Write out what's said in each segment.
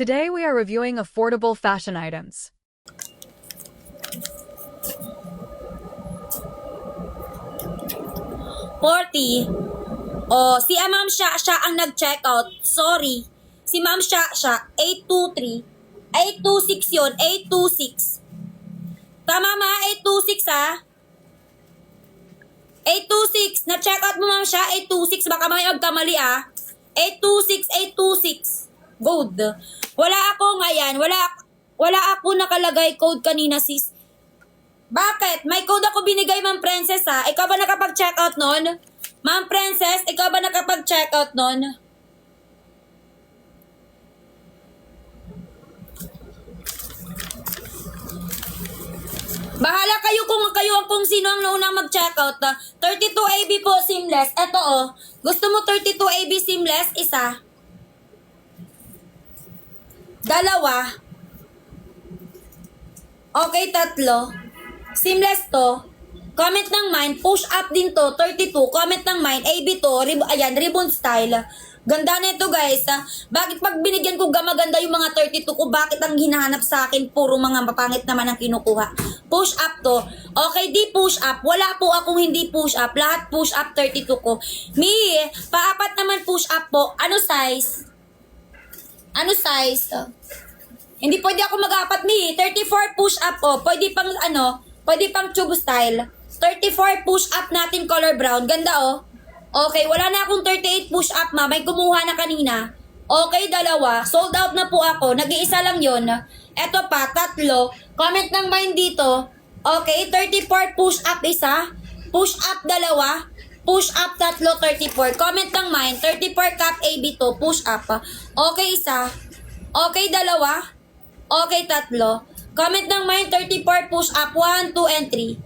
Today we are reviewing affordable fashion items. $40. Oh, si Ma'am siya ang nag-check out. Sorry. Si Ma'am siya 823. 826 yun. 826. Tama ma? 826 ha? 826. Na-check out mo Ma'am siya. 826. Baka may magkamali 826. 826. Good. Wala ako ngayon. Wala ako nakalagay code kanina sis. Bakit? May code ako binigay, Ma'am Princess, Ikaw ba nakapag-check out nun? Ma'am Princess, ikaw ba nakapag-check out nun? Bahala kayo kung sino ang naunang mag-check out. 32 AB po, seamless. Eto, Gusto mo 32 AB seamless? Isa. Dalawa. Okay, tatlo. Seamless to. Comment ng mine. Push up din to. 32. Comment ng mine. AB to. Ayan, ribbon style. Ganda na ito guys. Bakit pag binigyan ko maganda yung mga 32 ko, bakit ang hinahanap sa akin puro mga mapangit naman ang kinukuha? Push up to. Okay, di push up. Wala po akong hindi push up. Lahat push up 32 ko. Mi, paapat naman push up po. Ano size? Ano size? Hindi pwede ako mag-apat, Mi. 34 push up Pwede pang tube style. 34 push up natin color brown. Ganda Okay, wala na akong 38 push up May kumuha na kanina. Okay, dalawa. Sold out na po ako. Nag-iisa lang yon. Eto pa, tatlo. Comment ng mine dito. Okay, 34 push up isa. Push up dalawa. Push up tatlo, 34. Comment ng mine. 34 cap AB to. Push up. Okay, isa. Okay, dalawa. Okay, tatlo. Comment ng mine, 34 push up, 1, 2, and 3.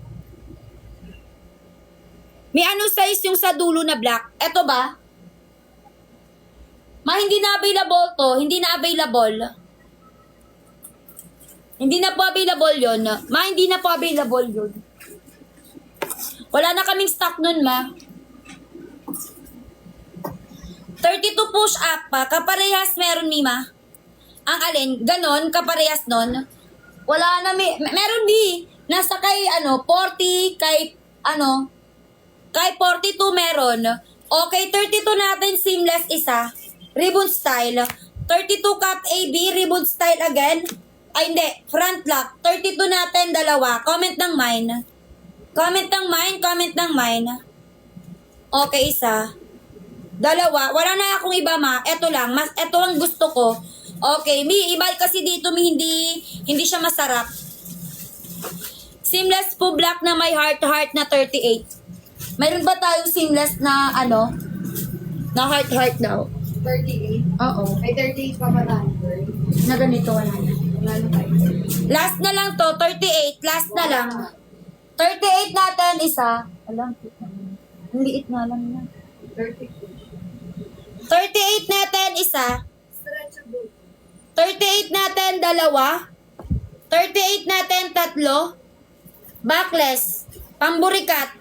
May ano size yung sa dulo na black? Eto ba? Hindi na available to. Hindi na available. Hindi na po available yun. Hindi na po available yun. Wala na kaming stock nun, 32 push up pa. Kaparehas meron, Mima. Ang alin? Ganon, kaparehas nun. Wala na, meron di. Nasa kay, 40, kay 42 meron. Okay, 32 natin, seamless isa. Ribbon style. 32 cap AB, ribbon style again. Ay, hindi. Front lock. 32 natin, dalawa. Comment ng mine. Comment ng mine, comment ng mine. Okay, isa. Dalawa. Wala na akong iba, Ito lang. Ito lang gusto ko. Okay, iba kasi dito, hindi siya masarap. Seamless po black na may heart na 38. Mayroon ba tayong seamless na na heart daw? 38? Oo. May 38 pa ba tayo? Na ganito, wala na. Wala na tayo. Last na lang to, 38. Last na lang. 38 natin, isa. Alam, ang liit nga lang na. 32. 38 natin, isa. Stretchable. 38 natin, dalawa. 38 natin, tatlo. Backless. Pamburikat.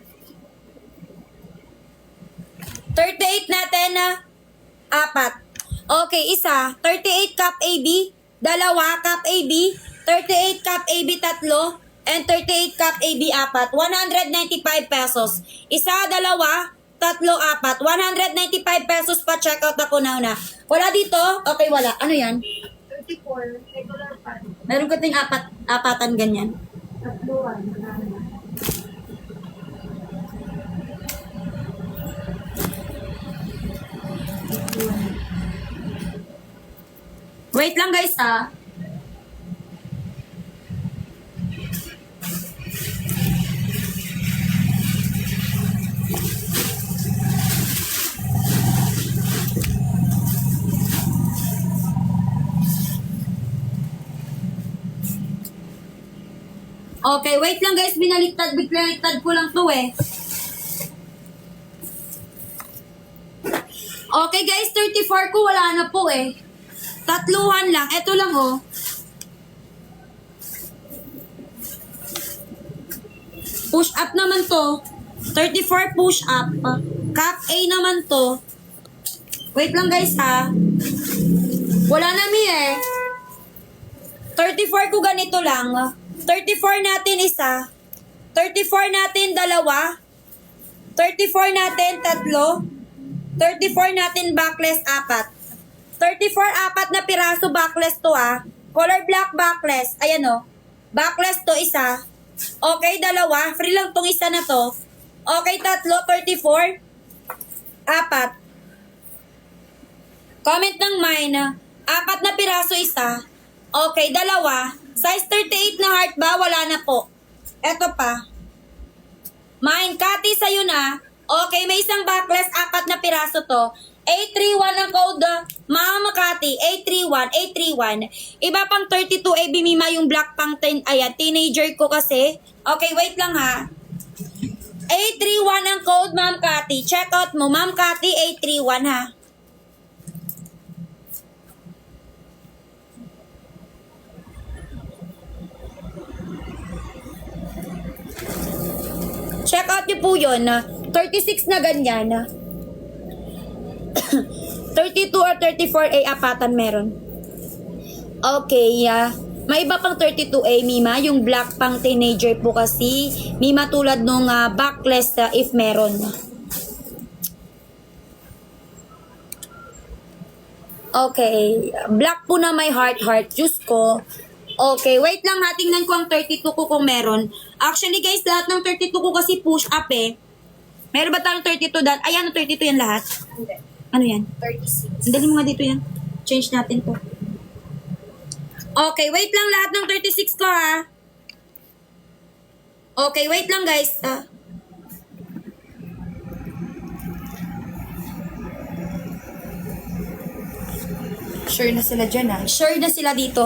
38 natin na apat. Okay, isa. 38 cap AB. Dalawa, cap AB. 38 cap AB, tatlo. And 38 cap AB, apat. 195 pesos. Isa, dalawa, tatlo, apat. 195 pesos pa. Check out ako na una. Wala dito? Okay, wala. Ano yan? 34. Regular pan. Meron ka ting apatan ganyan. Tatluan. Wait lang guys Okay, wait lang guys, binaliktad ko lang to Okay guys, 34 ko wala na po Tatluhan lang, eto lang Push up naman to. 34 push up. Cap A naman to. Wait lang guys Wala na 34 ko ganito lang. 34 natin isa. 34 natin dalawa. 34 natin tatlo. 34 natin backless apat. 34 apat na piraso backless to Color black backless. Ayan o. Backless to isa. Okay, dalawa. Free lang tong isa na to. Okay, tatlo. 34. Apat. Comment ng mine. Apat na piraso isa. Okay, dalawa. Size 38 na heart ba? Wala na po. Eto pa. Mine, Kati, sa'yo na. Okay, may isang backless, apat na piraso to. 831 ang code. Mama Kati, 831. Iba pang 32 AB Mima yung black pang 10. Ayan, teenager ko kasi. Okay, wait lang ha. 831 ang code, Ma'am Kati. Check out mo, Ma'am Kati, 831 ha. Check out niyo po yun. 36 na ganyan. 32 or 34A apatan meron. Okay. May iba pang 32A, Mima. Yung black pang teenager po kasi. Mima tulad nung backless if meron. Okay. Black po na may heart. Diyos ko. Okay, wait lang ha. Tingnan ko ang 32 ko kung meron. Actually guys, lahat ng 32 ko kasi push up eh. Meron ba tayong 32 dahil? Ayan, 32 yan lahat. Hindi. Ano yan? 36. Dali mo nga dito yan. Change natin to. Okay, wait lang lahat ng 36 ko ha. Okay, wait lang guys. Sure na sila dyan, Sure na sila dito.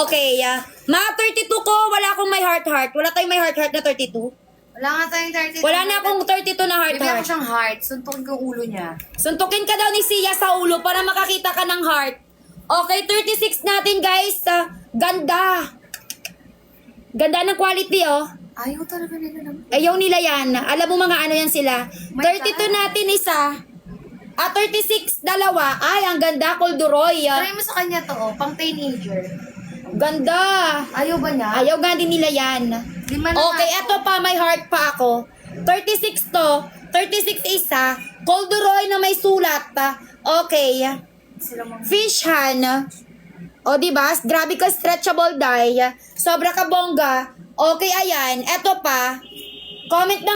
Okay, mga 32 ko, wala akong may heart. Wala tayong may heart na 32. Wala nga tayong 32. Wala na akong 32 na Bibigyan ko heart. siyang heart. Suntukin ko yung ulo niya. Suntukin ka daw ni Sia sa ulo para makakita ka ng heart. Okay, 36 natin guys. Ganda. Ganda ng quality Ayaw talaga nila lang. Ayaw nila yan. Alam mo mga ano yan sila. May 32 taas. natin isa. 36 dalawa. Ay, ang ganda, Colduroy. Try mo sa kanya to, pang teenager. Ganda. Ayaw ba niya? Ayaw nga din nila yan. Lima na Okay, nga. eto pa, may heart pa ako. 36 to. 36 isa. Colduroy na may sulat. Okay. Sila mga... Fish hand. O, diba? Grabe ka stretchable dye. Sobra ka bongga. Okay, ayan. Eto pa. Comment na